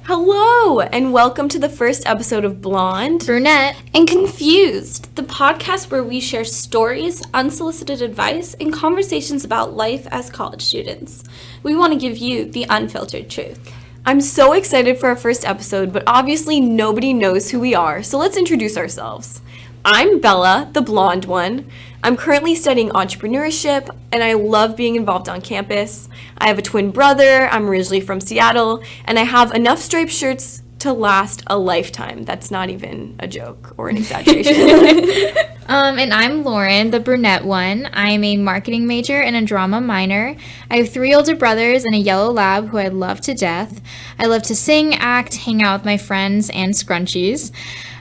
Hello, and welcome to the first episode of Blonde, Brunette, and Confused, the podcast where we share stories, unsolicited advice, and conversations about life as college students. We want to give you the unfiltered truth. I'm so excited for our first episode, but obviously nobody knows who we are, so let's introduce ourselves. I'm Bella, the blonde one. I'm currently studying entrepreneurship, and I love being involved on campus. I have a twin brother, I'm originally from Seattle, and I have enough striped shirts to last a lifetime. That's not even a joke or an exaggeration. And I'm Lauren, the brunette one. I'm a marketing major and a drama minor. I have 3 older brothers and a yellow lab who I love to death. I love to sing, act, hang out with my friends, and scrunchies.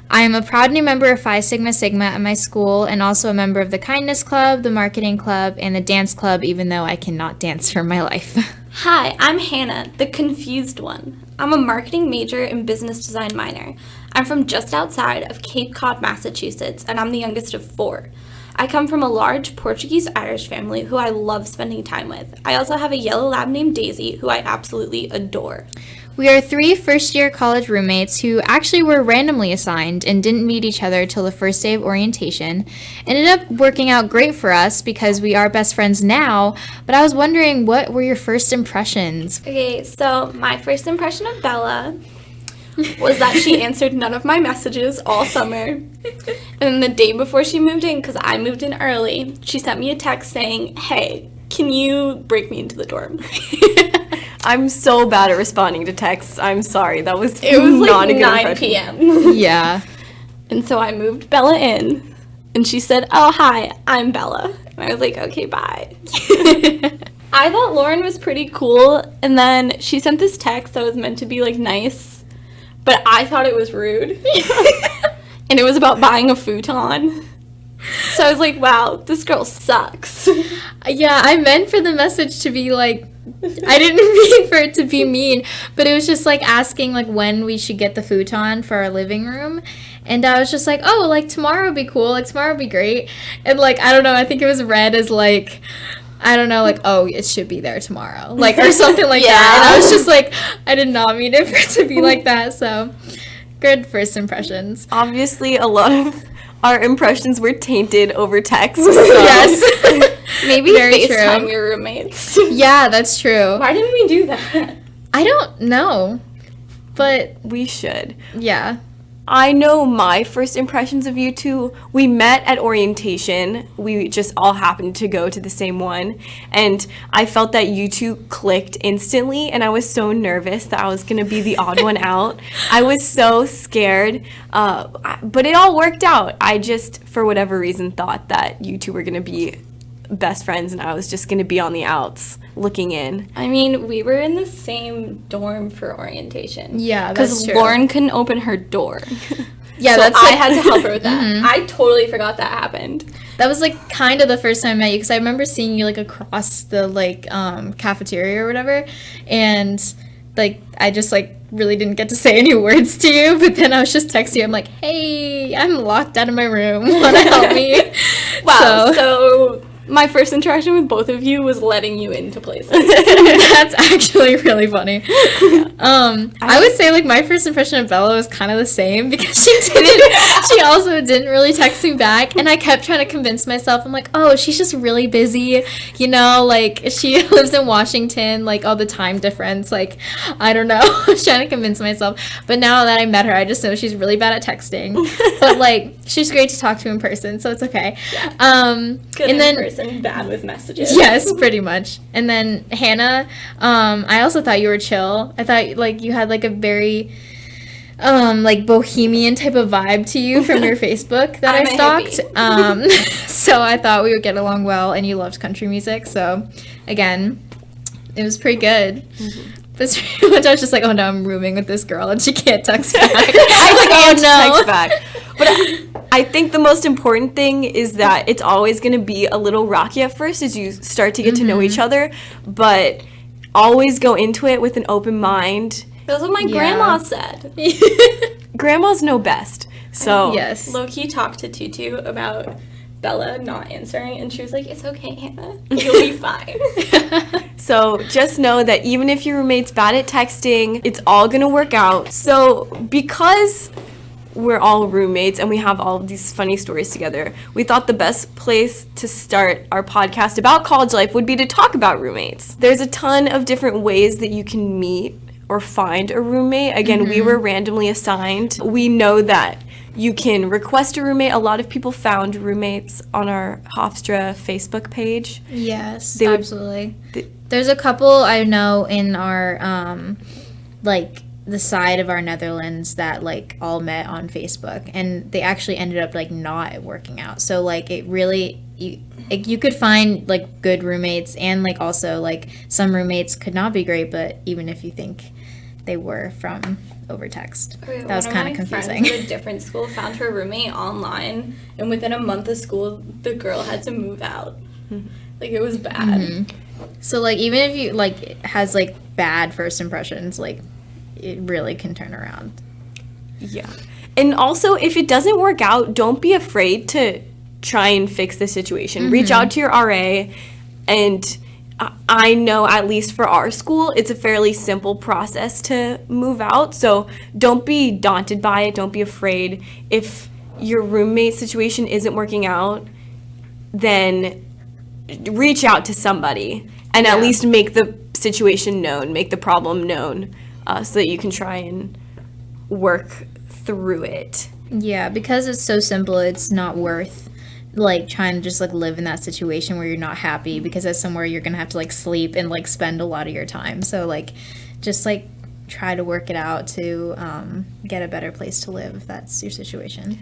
I am a proud new member of Phi Sigma Sigma at my school and also a member of the Kindness Club, the Marketing Club, and the Dance Club, even though I cannot dance for my life. Hi, I'm Hannah, the confused one. I'm a marketing major and business design minor. I'm from just outside of Cape Cod, Massachusetts, and I'm the youngest of 4. I come from a large Portuguese-Irish family who I love spending time with. I also have a yellow lab named Daisy, who I absolutely adore. We are 3 first-year college roommates who actually were randomly assigned and didn't meet each other till the first day of orientation. Ended up working out great for us because we are best friends now, but I was wondering, what were your first impressions? Okay, so my first impression of Bella was that she answered none of my messages all summer. And then the day before she moved in, because I moved in early, she sent me a text saying, "Hey, can you break me into the dorm?" I'm so bad at responding to texts. I'm sorry. It was not a good 9 impression. p.m. Yeah. And so I moved Bella in, and she said, "Oh, hi, I'm Bella." And I was like, "Okay, bye." I thought Lauren was pretty cool, and then she sent this text that was meant to be, like, nice, but I thought it was rude. And it was about buying a futon. So I was like, wow, this girl sucks. Yeah, I meant for the message to be like, I didn't mean for it to be mean, but it was just like asking like when we should get the futon for our living room. And I was just like, oh, like tomorrow would be cool, like tomorrow would be great. And like, I don't know, I think it was read as like, I don't know, like, oh, it should be there tomorrow, like, or something like that. And I was just like, I did not mean it for it to be like that, so good first impressions. Obviously, a lot of our impressions were tainted over text. So. Yes. Maybe Very FaceTime true. your roommates. Yeah, that's true. Why didn't we do that? I don't know, but We should. yeah. I know my first impressions of you two. We met at orientation. We just all happened to go to the same one. And I felt that you two clicked instantly. And I was so nervous that I was going to be the odd one out. I was so scared. But it all worked out. I just, for whatever reason, thought that you two were going to be best friends. And I was just going to be on the outs looking in. I mean, we were in the same dorm for orientation. Yeah, that's true. Because Lauren couldn't open her door. Yeah, so that's I like, had to help her with that. I totally forgot that happened. that was like kind of the first time I met you, because I remember seeing you like across the like cafeteria or whatever, and like I just like really didn't get to say any words to you, but then I was just texting you. I'm like, hey, I'm locked out of my room. Want to help me? Wow. So my first interaction with both of you was letting you into places. That's actually really funny. I would say like my first impression of Bella was kind of the same, because she also didn't really text me back, and I kept trying to convince myself. I'm like, oh, she's just really busy, you know, like she lives in Washington, like all the time difference, like I don't know. I was trying to convince myself, but now that I met her, I just know she's really bad at texting, but like she's great to talk to in person, so it's okay. Good and then person, bad with messages. yes, pretty much. And then Hannah, I also thought you were chill. I thought like you had like a very like bohemian type of vibe to you from your Facebook that I stalked. So I thought we would get along well, and you loved country music. So again, it was pretty good. But pretty much I was just like, oh no, I'm rooming with this girl and she can't text back. I can't text back. But I think the most important thing is that it's always going to be a little rocky at first as you start to get to know each other, but always go into it with an open mind. That's what my grandma said. Grandmas know best. So yes. Low-key talked to Tutu about Bella not answering, and she was like, "It's okay, Hannah. You'll be fine." So just know that even if your roommate's bad at texting, it's all gonna work out. So because we're all roommates and we have all of these funny stories together, we thought the best place to start our podcast about college life would be to talk about roommates. There's a ton of different ways that you can meet or find a roommate. Again, we were randomly assigned. We know that you can request a roommate. A lot of people found roommates on our Hofstra Facebook page. Yes, They would- absolutely. There's a couple I know in our, like, the side of our Netherlands that, like, all met on Facebook. And they actually ended up, like, not working out. So, like, it really... You could find, like, good roommates, and, like, also, like, some roommates could not be great, but even if you think they were from over text. That was kind of confusing. One of my friends at a different school found her roommate online, and within a month of school, the girl had to move out. Like, it was bad. So, like, even if you, like, has, like, bad first impressions, like, it really can turn around. Yeah. And also, if it doesn't work out, don't be afraid to try and fix the situation. Reach out to your RA, and I know, at least for our school, it's a fairly simple process to move out. So don't be daunted by it. Don't be afraid. If your roommate situation isn't working out, then reach out to somebody and at least make the situation known, make the problem known, so that you can try and work through it. Yeah, because it's so simple, it's not worth, like, trying to just, like, live in that situation where you're not happy, because that's somewhere you're gonna have to, like, sleep and, like, spend a lot of your time. So, like, just, like, try to work it out to get a better place to live if that's your situation.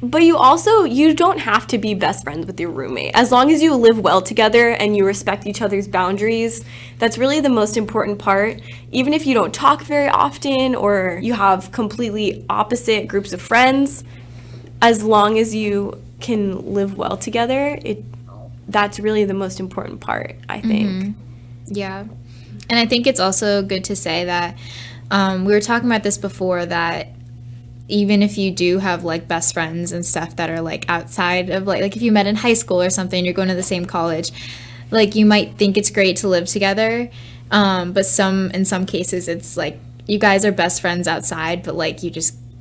But you don't have to be best friends with your roommate. As long as you live well together and you respect each other's boundaries, that's really the most important part. Even if you don't talk very often or you have completely opposite groups of friends, as long as you can live well together, that's really the most important part, I think. Yeah. And I think it's also good to say that we were talking about this before, that even if you do have, like, best friends and stuff that are, like, outside of, like if you met in high school or something, you're going to the same college, like, you might think it's great to live together, but in some cases it's like you guys are best friends outside, but, like,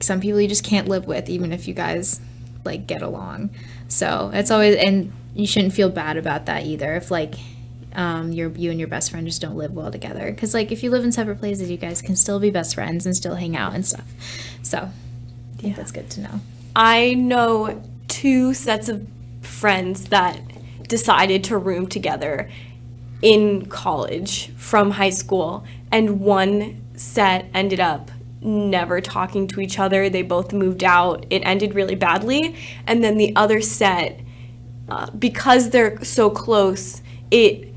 some people you just can't live with, even if you guys, like, get along. So it's always, and you shouldn't feel bad about that either, if, like, you and your best friend just don't live well together, because, like, if you live in separate places, you guys can still be best friends and still hang out and stuff. So I think that's good to know. I know 2 sets of friends that decided to room together in college from high school, and one set ended up never talking to each other. They both moved out. It ended really badly. And then the other set, because they're so close, it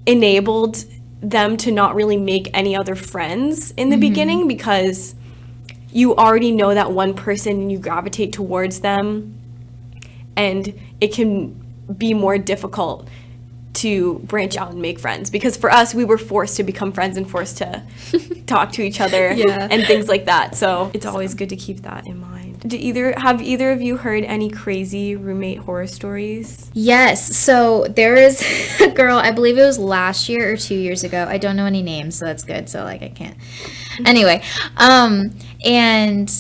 enabled them to not really make any other friends in the beginning, because you already know that one person and you gravitate towards them, and it can be more difficult to branch out and make friends, because for us, we were forced to become friends and forced to talk to each other and things like that. So it's always good to keep that in mind. Have either of you heard any crazy roommate horror stories? Yes. So there is a girl, I believe it was last year or 2 years ago. I don't know any names, so that's good. So, like, I can't. Anyway, and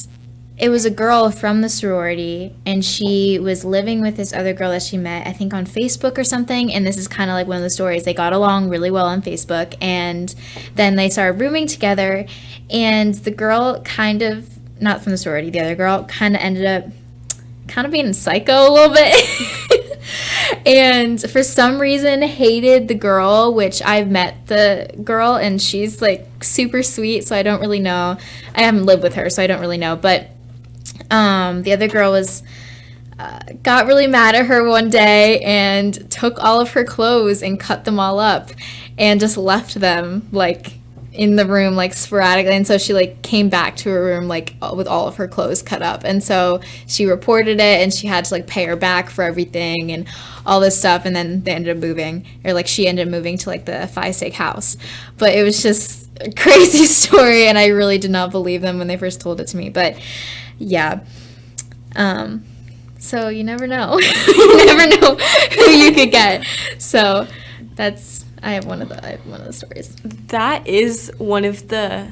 it was a girl from the sorority, and she was living with this other girl that she met, I think, on Facebook or something. And this is kind of like one of the stories. They got along really well on Facebook, and then they started rooming together. And the girl kind of, not from the sorority, the other girl kind of ended up kind of being psycho a little bit. And for some reason hated the girl, which I've met the girl, and she's, like, super sweet, so I don't really know. I haven't lived with her, so I don't really know. But the other girl got really mad at her one day and took all of her clothes and cut them all up and just left them, like, in the room, like, sporadically. And so she, like, came back to her room, like, with all of her clothes cut up. And so she reported it, and she had to, like, pay her back for everything and all this stuff. And then they ended up moving, or, like, she ended up moving to, like, the Phi Sig house. But it was just a crazy story, and I really did not believe them when they first told it to me. But yeah, So you never know. You never know who you could get. So I have one of the stories. That is one of the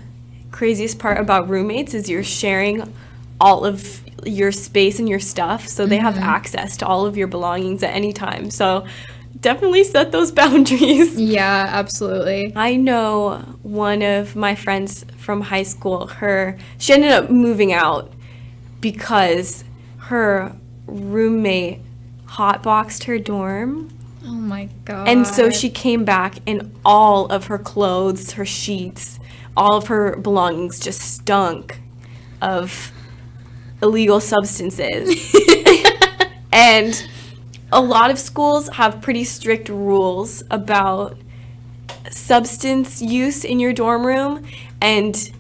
craziest part about roommates is you're sharing all of your space and your stuff, so they have access to all of your belongings at any time. So definitely set those boundaries. Yeah, absolutely. I know one of my friends from high school, she ended up moving out because her roommate hotboxed her dorm. Oh my god. And so she came back and all of her clothes, her sheets, all of her belongings just stunk of illegal substances. And a lot of schools have pretty strict rules about substance use in your dorm room. And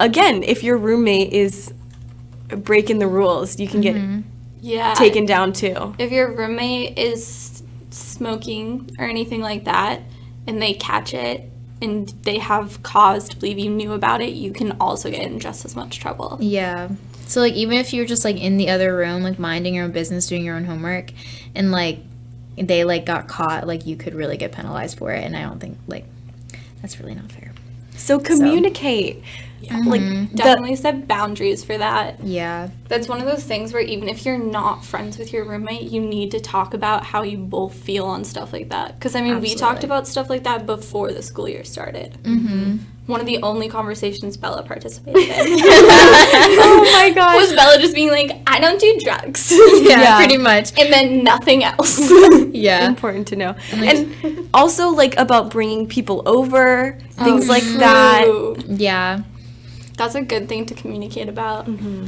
again, if your roommate is breaking the rules, you can get taken down too. If your roommate is smoking or anything like that and they catch it and they have cause to believe you knew about it, you can also get in just as much trouble. Yeah. So, like, even if you're just, like, in the other room, like, minding your own business, doing your own homework, and, like, they, like, got caught, like, you could really get penalized for it, and I don't think, like, that's really not fair. So communicate. Yeah. Like, definitely set boundaries for that. Yeah. That's one of those things where even if you're not friends with your roommate, you need to talk about how you both feel on stuff like that. Because, I mean, we talked about stuff like that before the school year started. Mm-hmm. One of the only conversations Bella participated in. Oh my gosh. Was Bella just being like, I don't do drugs. Yeah, pretty much. And then nothing else. Yeah. Important to know. And also, like, about bringing people over, things like that. Yeah. That's a good thing to communicate about. Mm-hmm.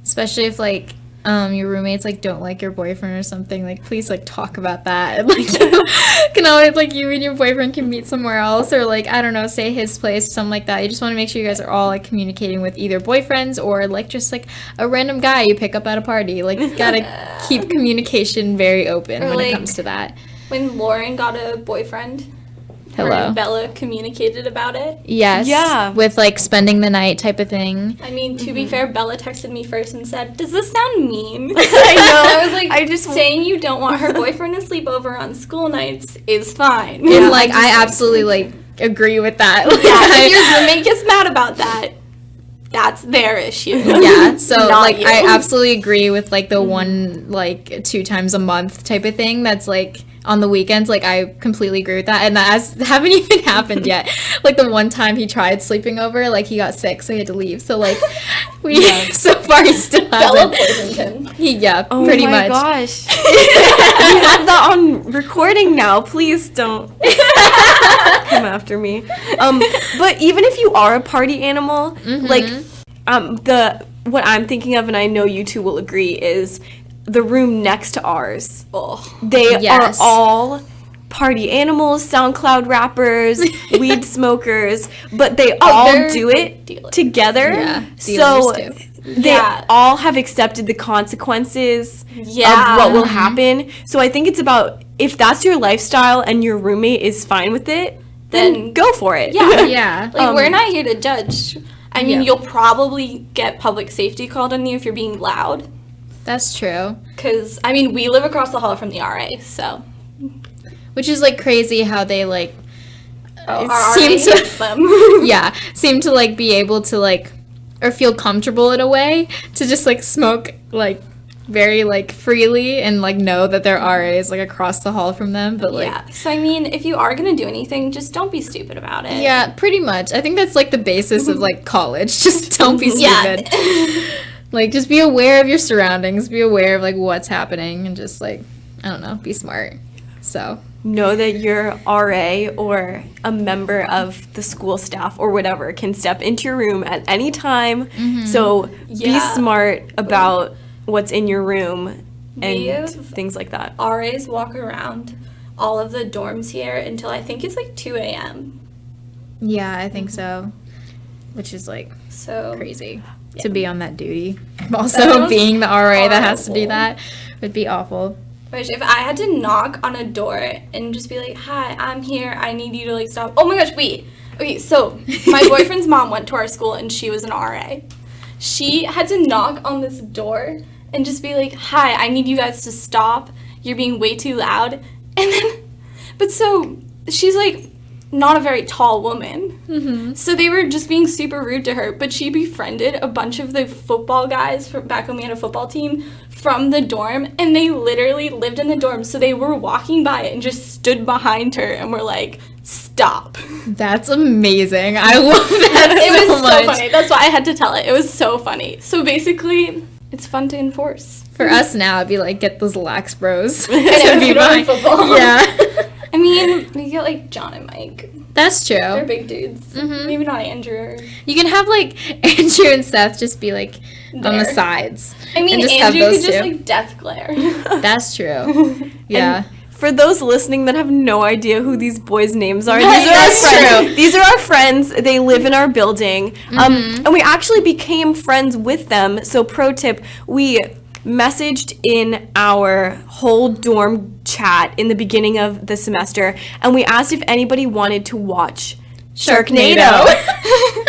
Especially if, like, your roommates, like, don't like your boyfriend or something. Like, please, like, talk about that. Like, you can always, like, you and your boyfriend can meet somewhere else or, like, I don't know, stay at his place, something like that. You just want to make sure you guys are all, like, communicating with either boyfriends or, like, just, like, a random guy you pick up at a party. Like, you gotta keep communication very open when it comes to that. When Lauren got a boyfriend, her Hello. and Bella communicated about it. Yes. Yeah. With, like, spending the night type of thing. I mean, to be fair, Bella texted me first and said, "Does this sound mean?" I know. I was like, saying you don't want her boyfriend to sleep over on school nights is fine. And, like, I absolutely, like, agree with that. Like, Yeah, if your roommate gets mad about that, that's their issue. Yeah, so, Not like, you. I absolutely agree with, like, the one, like, 2 times a month type of thing that's, like, on the weekends. Like, I completely agree with that, and that haven't even happened yet. Like, the one time he tried sleeping over, like, he got sick, so he had to leave. So, like, so far he still Bella hasn't. poisoned him. Oh pretty my much. gosh. We have that on recording now. Please don't come after me. But even if you are a party animal, like, what I'm thinking of, and I know you two will agree, is the room next to ours. Oh. They Yes. are all party animals, SoundCloud rappers, weed smokers, but they all they're do it dealers. together. Yeah, So dealers too. they Yeah. all have accepted the consequences Yeah. of what will happen. So I think it's about, if that's your lifestyle and your roommate is fine with it, then go for it. Yeah. Yeah. Like, we're not here to judge. I mean, Yeah. you'll probably get public safety called on you if you're being loud. That's true. Because, I mean, we live across the hall from the RA, so. Which is, like, crazy how they, like, Our seem RA to- hates them. yeah, seem to, like, be able to, like, or feel comfortable in a way to just, like, smoke, like, very, like, freely and, like, know that their RA is, like, across the hall from them, but, like, Yeah. So, I mean, if you are going to do anything, just don't be stupid about it. yeah, pretty much. I think that's, like, the basis of, like, college. Just don't be Yeah. stupid. Like, just be aware of your surroundings, be aware of, like, what's happening, and just, like, I don't know, be smart. So, Know that your RA or a member of the school staff or whatever can step into your room at any time. So be Yeah. smart about what's in your room We and have things like that. RAs walk around all of the dorms here until I think it's like 2 a.m. yeah, I think so. Which is, like, So crazy to be on that duty. Also, sounds being the RA that has to do horrible. that would be awful. Which, if I had to knock on a door and just be like, "Hi, I'm here. I need you to, like, stop." Oh my gosh, wait. Okay, so my boyfriend's mom went to our school and she was an RA. She had to knock on this door and just be like, hi, I need you guys to stop. You're being way too loud. And then, but so she's like not a very tall woman. Mm-hmm. So they were just being super rude to her, but she befriended a bunch of the football guys from back when we had a football team from the dorm, and they literally lived in the dorm. So they were walking by it and just stood behind her and were like, stop. That's amazing. I love that It was much. so funny. That's why I had to tell it. It was so funny. So basically, it's fun to enforce. For us now, it'd be like, get those lax bros. And if you don't football. Yeah. I mean, we get like John and Mike. That's true. They're big dudes. Mhm. Maybe not Andrew. You can have like Andrew and Seth just be like on the There. sides. I mean, and just have Andrew those could just two. like death glare. That's true. Yeah. For those listening that have no idea who these boys' names are, Right, these are our that's friends. true. These are our friends. They live in our building, and we actually became friends with them. So, pro tip: we messaged in our whole dorm chat in the beginning of the semester, and we asked if anybody wanted to watch Sharknado.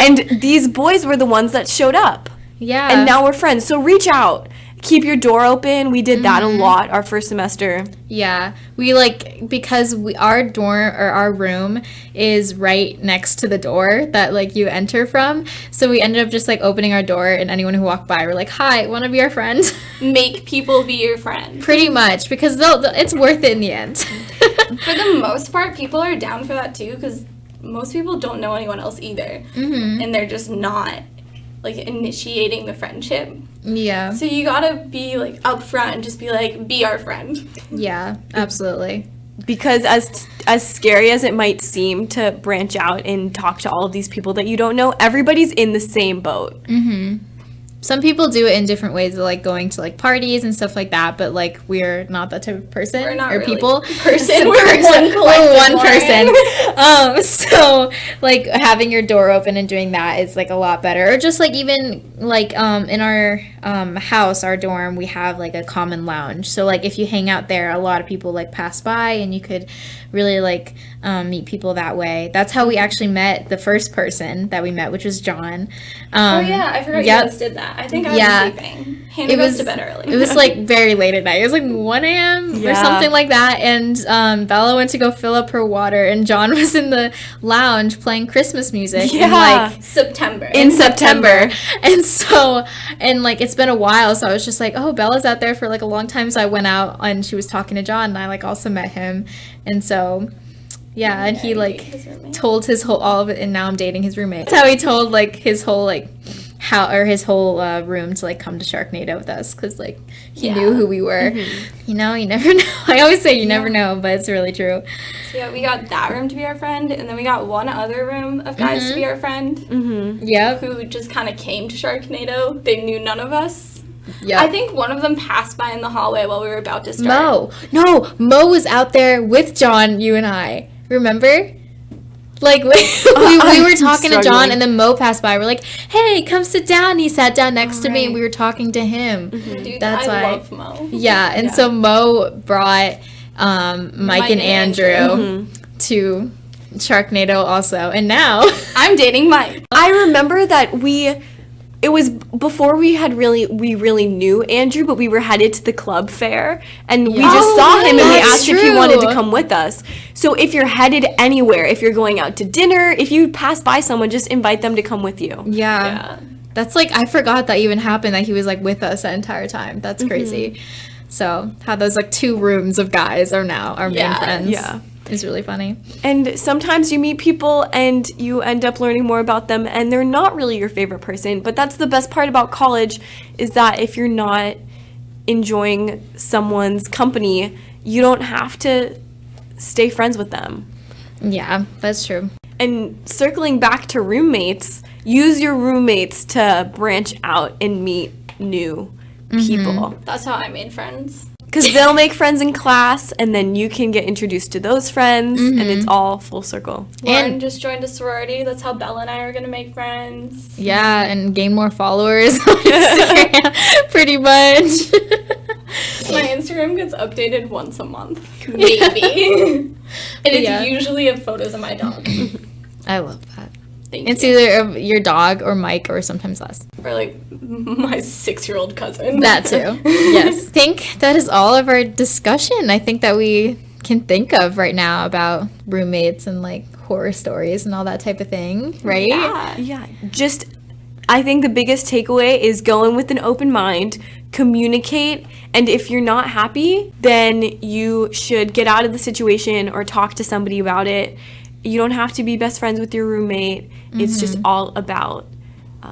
And these boys were the ones that showed up. Yeah. And now we're friends. So reach out. Keep your door open. We did that a lot our first semester. Yeah, we like, because our dorm or our room is right next to the door that like you enter from, so we ended up just like opening our door, and anyone who walked by, we're like, hi, want to be our friend? Make people be your friend. Pretty much, because it's worth it in the end. For the most part, people are down for that too, because most people don't know anyone else either. Mm-hmm. And they're just not like initiating the friendship. Yeah. So you gotta be like upfront and just be like, be our friend. Yeah, absolutely. Because as scary as it might seem to branch out and talk to all of these people that you don't know, everybody's in the same boat. Mm-hmm. Some people do it in different ways, like going to like parties and stuff like that, but like we're not that type of person. We're not or really people. person. We're one collective One person. So like having your door open and doing that is like a lot better. Or just like even like in our house, our dorm, we have like a common lounge. So like if you hang out there, a lot of people like pass by, and you could really like meet people that way. That's how we actually met the first person that we met, which was John. Oh yeah, I forgot yep. you guys did that. I think I Yeah. was sleeping. Hannah goes to bed early. It was like very late at night. It was like 1 a.m. or Yeah. something like that. And Bella went to go fill up her water, and John was in the lounge playing Christmas music in Yeah. like September. in September. And so, and like it's been a while, so I was just like, oh, Bella's out there for like a long time. So I went out, and she was talking to John, and I like also met him. And so yeah, and he like his roommate. told his whole all of it, and now I'm dating his roommate. That's how he told like his whole like his whole room to like come to Sharknado with us, because like he knew who we were. You know, you never know. I always say you never know, but it's really true. So yeah, we got that room to be our friend, and then we got one other room of guys to be our friend, Yep. who just kind of came to Sharknado. They knew none of us. Yep. I think one of them passed by in the hallway while we were about to start. Mo was out there with John, you and I. Remember? Like, we were talking to John, struggling. and then Mo passed by. We're like, hey, come sit down. He sat down next to me, and we were talking to him. Dude, That's I why. love Mo. Yeah, and so Mo brought Mike and Andrew to Sharknado also. And now... I'm dating Mike. I remember that it was before we really knew Andrew, but we were headed to the club fair, and we just Oh, saw him, and we that's asked if he wanted to true. come with us. So if you're headed anywhere, if you're going out to dinner, if you pass by someone, just invite them to come with you. Yeah. That's like, I forgot that even happened, that he was like with us that entire time. That's crazy. So how those like 2 rooms of guys are now our main friends. Yeah. Is really funny. And sometimes you meet people and you end up learning more about them, and they're not really your favorite person. But that's the best part about college, is that if you're not enjoying someone's company, you don't have to stay friends with them. Yeah, that's true. And circling back to roommates, use your roommates to branch out and meet new people. That's how I made friends. Because they'll make friends in class, and then you can get introduced to those friends, and it's all full circle. Lauren just joined a sorority. That's how Bella and I are going to make friends. Yeah, and gain more followers on Instagram, pretty much. My Instagram gets updated once a month. Maybe. And it's Yeah. usually of photos of my dog. I love that. It's either your dog or Mike or sometimes us. Or like my 6-year-old cousin. That too. Yes. I think that is all of our discussion. I think that we can think of right now about roommates and like horror stories and all that type of thing, right? Yeah. Just, I think the biggest takeaway is go in with an open mind, communicate, and if you're not happy, then you should get out of the situation or talk to somebody about it. You don't have to be best friends with your roommate. It's just all about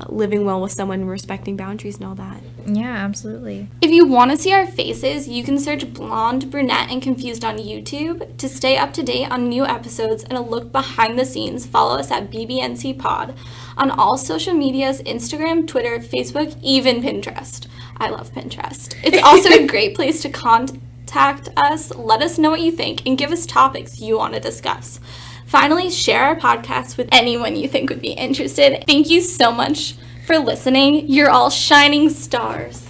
living well with someone and respecting boundaries and all that. Yeah, absolutely. If you want to see our faces, you can search Blonde, Brunette, and Confused on YouTube. To stay up to date on new episodes and a look behind the scenes, follow us at BBNC Pod on all social medias, Instagram, Twitter, Facebook, even Pinterest. I love Pinterest. It's also a great place to contact us, let us know what you think, and give us topics you want to discuss. Finally, share our podcast with anyone you think would be interested. Thank you so much for listening. You're all shining stars.